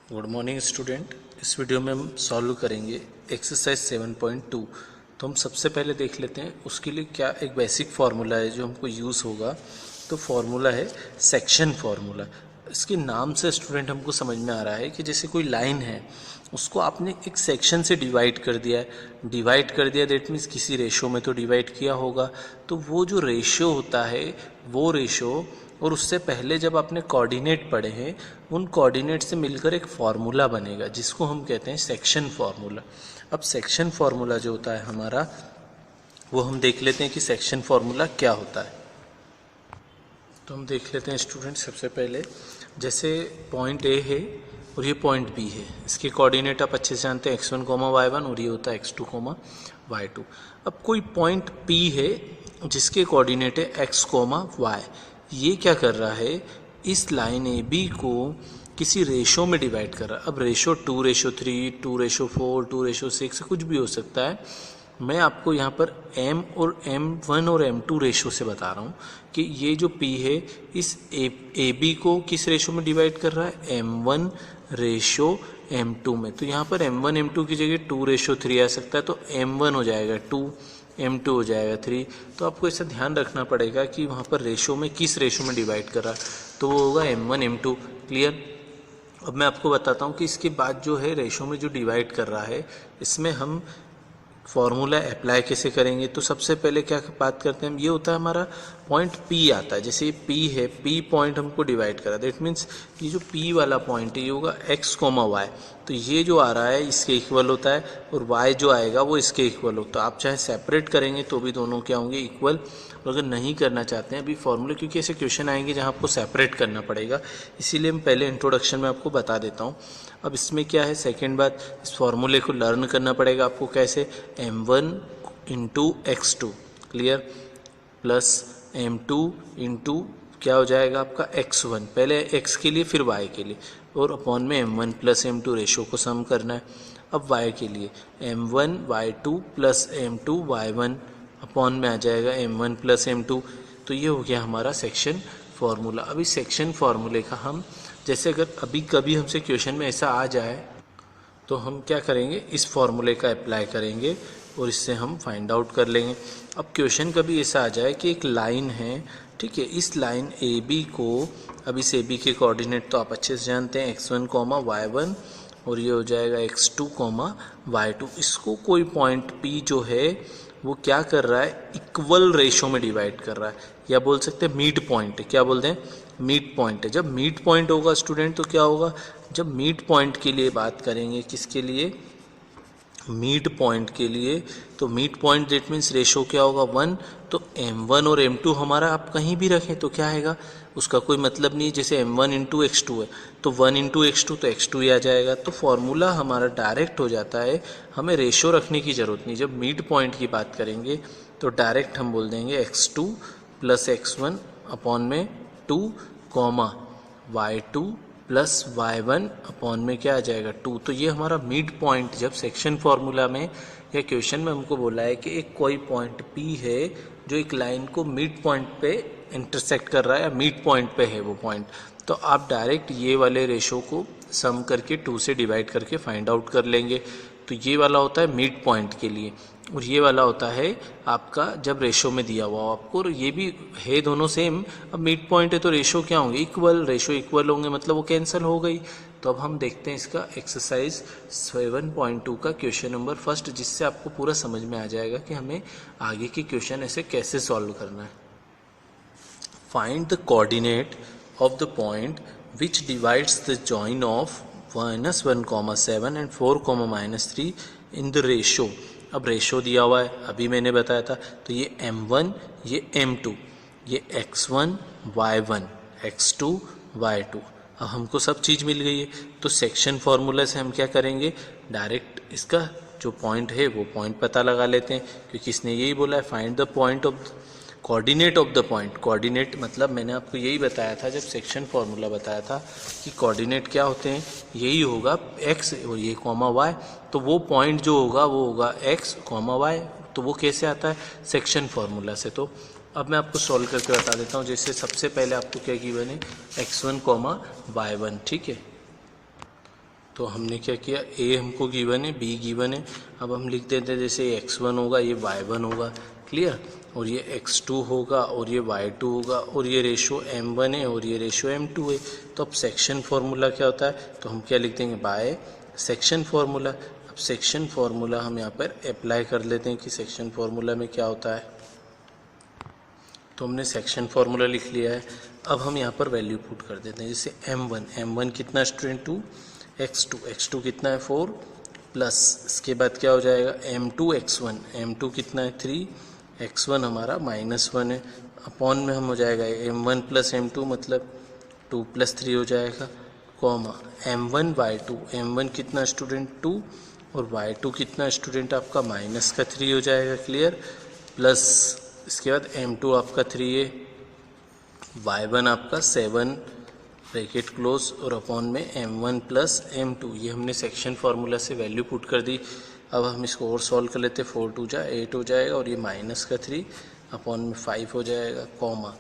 Good morning student. इस video में हम सॉल्व करेंगे एक्सरसाइज 7.2। तो हम सबसे पहले देख लेते हैं उसके लिए क्या एक बेसिक फार्मूला है जो हमको यूज़ होगा। तो फार्मूला है सेक्शन फार्मूला। इसके नाम से स्टूडेंट हमको समझ में आ रहा है कि जैसे कोई लाइन है उसको आपने एक सेक्शन से डिवाइड कर दिया है। डिवाइड कर दिया दैट मीन्स किसी रेशो में तो डिवाइड किया होगा। तो वो जो रेशियो होता है वो रेशो और उससे पहले जब आपने कोऑर्डिनेट पढ़े हैं उन कोऑर्डिनेट से मिलकर एक फार्मूला बनेगा जिसको हम कहते हैं सेक्शन फार्मूला। अब सेक्शन फार्मूला जो होता है हमारा वो हम देख लेते हैं कि सेक्शन फार्मूला क्या होता है। तो हम देख लेते हैं स्टूडेंट, सबसे पहले जैसे पॉइंट ए है और ये पॉइंट बी है, इसके कोऑर्डिनेट आप अच्छे से जानते हैं x1, y1 और ये होता है x2, y2। अब कोई पॉइंट P है जिसके कोऑर्डिनेट है x, y। ये क्या कर रहा है, इस लाइन ए बी को किसी रेशो में डिवाइड कर रहा है। अब रेशो 2:3, 2:4, 2:6 कुछ भी हो सकता है। मैं आपको यहाँ पर m और m1 और m2 रेशो से बता रहा हूँ कि ये जो p है इस ए बी को किस रेशो में डिवाइड कर रहा है, m1 रेशो m2 में। तो यहाँ पर m1 m2 की जगह 2:3 आ सकता है, तो m1 हो जाएगा 2, m2 हो जाएगा 3। तो आपको ऐसा ध्यान रखना पड़ेगा कि वहाँ पर रेशो में किस रेशो में डिवाइड कर रहा है, तो वो होगा m1 m2। क्लियर। अब मैं आपको बताता हूँ कि इसके बाद जो है रेशो में जो डिवाइड कर रहा है इसमें हम फॉर्मूला अप्लाई कैसे करेंगे। तो सबसे पहले क्या बात करते हैं हम, ये होता है हमारा पॉइंट P आता है। जैसे ये P है, P पॉइंट हमको डिवाइड करा, दैट मीन्स ये जो P वाला पॉइंट है ये होगा x, y। तो ये जो आ रहा है इसके इक्वल होता है और y जो आएगा वो इसके इक्वल होता है। आप चाहे सेपरेट करेंगे तो भी दोनों क्या होंगे, इक्वल। और अगर नहीं करना चाहते हैं अभी फॉर्मूले, क्योंकि ऐसे क्वेश्चन आएंगे जहाँ आपको सेपरेट करना पड़ेगा, इसीलिए मैं पहले इंट्रोडक्शन में आपको बता देता हूँ। अब इसमें क्या है, सेकेंड बात, इस फॉर्मूले को लर्न करना पड़ेगा आपको कैसे, m1 into x2, clear, plus m2 into क्या हो जाएगा आपका x1, पहले x के लिए फिर y के लिए, और अपॉन में m1 प्लस m2 रेशो को सम करना है। अब y के लिए m1 y2 plus m2 y1 upon में आ जाएगा m1 प्लस m2। तो ये हो गया हमारा सेक्शन फार्मूला। अभी सेक्शन फार्मूले का हम जैसे अगर अभी कभी हमसे क्वेश्चन में ऐसा आ जाए तो हम क्या करेंगे, इस फॉर्मूले का अप्लाई करेंगे और इससे हम फाइंड आउट कर लेंगे। अब क्वेश्चन कभी ऐसा आ जाए कि एक लाइन है, ठीक है, इस लाइन ए बी को, अब इस ए बी के कोऑर्डिनेट तो आप अच्छे से जानते हैं x1, y1 और ये हो जाएगा x2, y2। इसको कोई पॉइंट P जो है वो क्या कर रहा है, इक्वल रेशो में डिवाइड कर रहा है, या बोल सकते हैं मिड पॉइंट है। क्या बोलते हैं, मिड पॉइंट है। जब मिड पॉइंट होगा स्टूडेंट तो क्या होगा, जब मिड पॉइंट के लिए बात करेंगे, किसके लिए, मिड पॉइंट के लिए, तो mid point that means ratio क्या होगा 1। तो m1 और m2 हमारा आप कहीं भी रखें तो क्या आएगा, उसका कोई मतलब नहीं। जैसे m1 इंटू x2 है तो 1 इंटू x2 तो x2 ही आ जाएगा। तो फॉर्मूला हमारा डायरेक्ट हो जाता है, हमें रेशो रखने की ज़रूरत नहीं। जब मिड पॉइंट की बात करेंगे तो डायरेक्ट हम बोल देंगे x2 प्लस x1 अपॉन में 2, y2 प्लस y1 अपॉन में क्या आ जाएगा 2। तो ये हमारा मिड पॉइंट, जब सेक्शन फार्मूला में या क्वेश्चन में हमको बोला है कि एक कोई पॉइंट P है जो एक लाइन को मिड पॉइंट पे इंटरसेक्ट कर रहा है या मिड पॉइंट पे है वो पॉइंट, तो आप डायरेक्ट ये वाले रेशो को सम करके 2 से डिवाइड करके फाइंड आउट कर लेंगे। तो ये वाला होता है मिड पॉइंट के लिए और ये वाला होता है आपका जब रेशो में दिया हुआ हो आपको, और ये भी है दोनों सेम। अब मिड पॉइंट है तो रेशो क्या होंगे, इक्वल, रेशो इक्वल होंगे, मतलब वो कैंसिल हो गई। तो अब हम देखते हैं इसका एक्सरसाइज 7.2 का क्वेश्चन नंबर फर्स्ट, जिससे आपको पूरा समझ में आ जाएगा कि हमें आगे के क्वेश्चन ऐसे कैसे सॉल्व करना है। Find the coordinate of the point which divides the join of -1, 7 and 4, -3 in the ratio. अब रेशो दिया हुआ है, अभी मैंने बताया था, तो ये m1, ये m2, ये x1, y1, x2, y2। अब हमको सब चीज़ मिल गई है, तो सेक्शन फार्मूला से हम क्या करेंगे, डायरेक्ट इसका जो पॉइंट है वो पॉइंट पता लगा लेते हैं, क्योंकि इसने यही बोला है find the point of coordinate of the point. Coordinate मतलब मैंने आपको यही बताया था जब सेक्शन फार्मूला बताया था कि कोऑर्डिनेट क्या होते हैं, यही होगा x और ये y। तो वो पॉइंट जो होगा वो होगा x, y। तो वो कैसे आता है, सेक्शन फार्मूला से। तो अब मैं आपको सॉल्व करके बता देता हूँ। जैसे सबसे पहले आपको क्या गिवन है, x1, y1, ठीक है। तो हमने क्या किया, ए हमको गिवन है, बी गिवन है, अब हम लिख देते हैं जैसे x1 होगा ये y1 होगा, क्लियर, और ये x2 होगा और ये y2 होगा, और ये रेशो m1 है और ये रेशो m2 है। तो अब सेक्शन फार्मूला क्या होता है, तो हम क्या लिख देंगे, बाय सेक्शन फार्मूला। अब सेक्शन फार्मूला हम यहाँ पर अप्लाई कर लेते हैं कि सेक्शन फार्मूला में क्या होता है। तो हमने सेक्शन फार्मूला लिख लिया है। अब हम यहाँ पर वैल्यू पुट कर देते हैं, जैसे m1 कितना स्टूडेंट 2, x2 कितना है 4, प्लस इसके बाद क्या हो जाएगा m2 कितना है 3, x1 हमारा -1 है, अपॉन में हम हो जाएगा m1 प्लस m2 मतलब 2 + 3 हो जाएगा, कॉमा m1 कितना स्टूडेंट 2 और y2 कितना स्टूडेंट आपका -3 हो जाएगा, क्लियर, प्लस इसके बाद m2 आपका 3 है, y1 आपका 7 ब्रैकेट क्लोज और अपॉन में m1 प्लस m2, ये हमने सेक्शन फार्मूला से वैल्यू पुट कर दी। अब हम इसको और सॉल्व कर लेते, 4 × 2 = 8 हो जाएगा और ये -3 अपॉन में 5 हो जाएगा, कॉमा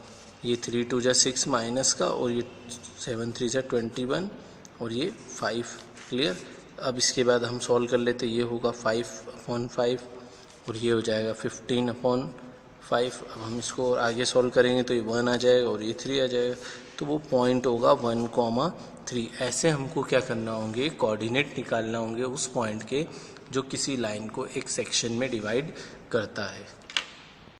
ये 3 × 2 = 6 माइनस का और ये 7 × 3 = 21 और ये 5, क्लियर। अब इसके बाद हम सॉल्व कर लेते, ये होगा 5/5 और ये हो जाएगा 15/5। अब हम इसको और आगे सॉल्व करेंगे तो ये 1 आ जाएगा और ये 3 आ जाएगा, तो वो पॉइंट होगा 1,3। ऐसे हमको क्या करना होंगे, कोऑर्डिनेट निकालना होंगे उस पॉइंट के जो किसी लाइन को एक सेक्शन में डिवाइड करता है।